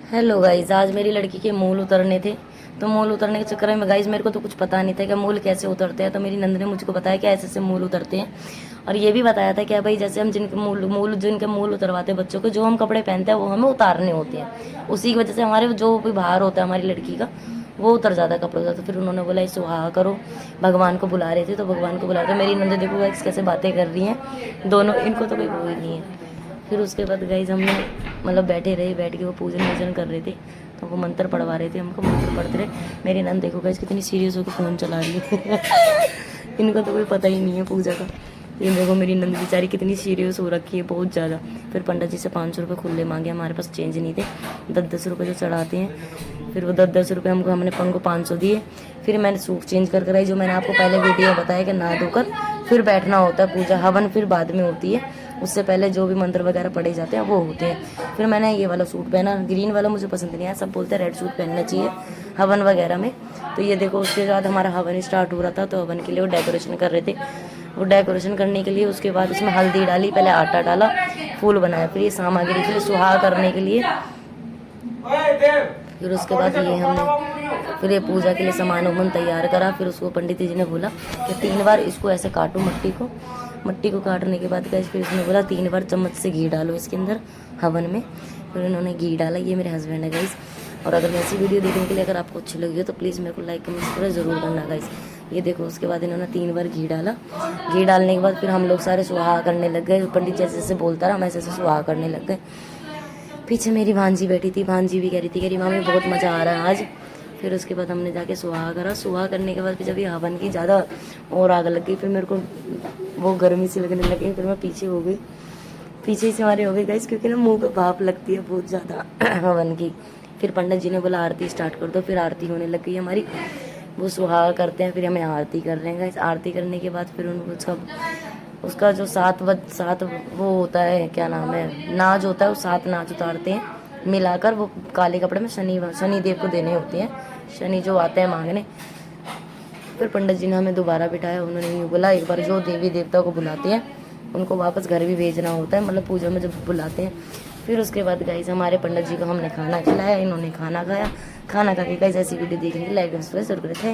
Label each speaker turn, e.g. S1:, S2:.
S1: Hello guys, आज मेरी लड़की के मूल उतरने थे। तो मूल उतरने के चक्कर में गाइज मेरे को तो कुछ पता नहीं था कि मूल कैसे उतरते हैं। तो मेरी नंद ने मुझको बताया कि ऐसे ऐसे मूल उतरते हैं। और ये भी बताया था कि भाई जैसे हम जिनके मूल उतरवाते हैं बच्चों के, जो हम कपड़े पहनते हैं वो हमें उतारने होते हैं। उसी की वजह से हमारे जो भी भार होता है हमारी लड़की का, वो उतर जाता है कपड़ों का। तो फिर उन्होंने बोला सुहा करो, भगवान को बुला रहे थे। तो भगवान को बुला रहे, मेरी नंद देखो गाइज कैसे बातें कर रही हैं दोनों, इनको तो कोई वो ही नहीं है। फिर उसके बाद गाइज हमने मतलब बैठे रहे, बैठ के वो पूजन वूजन कर रहे थे। तो वो मंत्र पढ़वा रहे थे हमको, मंत्र पढ़ते रहे। मेरी नंद देखो गाइज कितनी सीरियस होकर फ़ोन चला रही है इनको तो कोई पता ही नहीं है पूजा का। ये देखो मेरी नंद बेचारी कितनी सीरियस हो रखी है, बहुत ज़्यादा। फिर पंडित जी से 500 रुपये खुले मांगे, हमारे पास चेंज नहीं थे। 10-10 रुपये जो चढ़ाते हैं, फिर वो 10-10 रुपये हमने 500 दिए। फिर मैंने सूट चेंज कर कराई, जो मैंने आपको पहले वीडियो बताया कि नहा धोकर फिर बैठना होता है। पूजा हवन फिर बाद में होती है, उससे पहले जो भी मंत्र वगैरह पढ़े जाते हैं वो होते हैं। फिर मैंने ये वाला सूट पहना, ग्रीन वाला मुझे पसंद नहीं आया, सब बोलते हैं रेड सूट पहनना चाहिए हवन वगैरह में। तो ये देखो उसके बाद हमारा हवन स्टार्ट हो रहा था। तो हवन के लिए वो डेकोरेशन कर रहे थे। वो डेकोरेशन करने के लिए उसके बाद उसमें हल्दी डाली, पहले आटा डाला, फूल बनाया, फिर ये सामग्री फिर सुहाग करने के लिए। फिर उसके बाद ये हमने फिर ये पूजा के लिए सामान वामान तैयार करा। फिर उसको पंडित जी ने बोला कि 3 बार इसको ऐसे काटो, मट्टी को काटने के बाद फिर उसने बोला 3 बार चम्मच से घी डालो इसके अंदर हवन में। फिर उन्होंने घी डाला। ये मेरे हस्बैंड है गाइस। और अगर मैं ऐसी वीडियो देखने के लिए अगर आपको अच्छी लगी हो तो प्लीज़ मेरे को लाइक कमेंट करें ज़रूर करना गाइस। ये देखो उसके बाद इन्होंने 3 बार घी डाला। घी डालने के बाद फिर हम लोग सारे सुहा करने लग गए। पंडित जैसे जैसे बोलता रहा हम ऐसे ऐसे सुहा करने लग गए। पीछे मेरी भांजी बैठी थी, भांजी भी कह रही मामी बहुत मज़ा आ रहा है आज। फिर उसके बाद हमने जाके सुहा करा। सुहा करने के बाद फिर जब ये हवन की ज़्यादा और आग लग गई, फिर मेरे को वो गर्मी सी लगने लगी। फिर मैं पीछे हो गई, पीछे से हमारे हो गए गाइस, क्योंकि ना मुंह पे भाप लगती है बहुत ज़्यादा हवन की। फिर पंडित जी ने बोला आरती स्टार्ट कर दो। फिर आरती होने लग गई हमारी। वो सुहा करते हैं, फिर हमें आरती कर रहे हैं गाइस। आरती करने के बाद फिर उनको उसका जो 7 वो होता है, क्या नाम है, नाज होता है, वो 7 नाज उतारते हैं मिलाकर। वो काले कपड़े में शनि देव को देने होते हैं, शनि जो आते हैं मांगने। फिर पंडित जी ने हमें दोबारा बिठाया। उन्होंने यूँ बोला एक बार जो देवी देवता को बुलाते हैं उनको वापस घर भी भेजना होता है, मतलब पूजा में जब बुलाते हैं। फिर उसके बाद गाइस हमारे पंडित जी को हमने खाना खिलाया, इन्होंने खाना खाया। खाना खा के गाइस ऐसी वीडियो देखने के लाइक जरूर करें।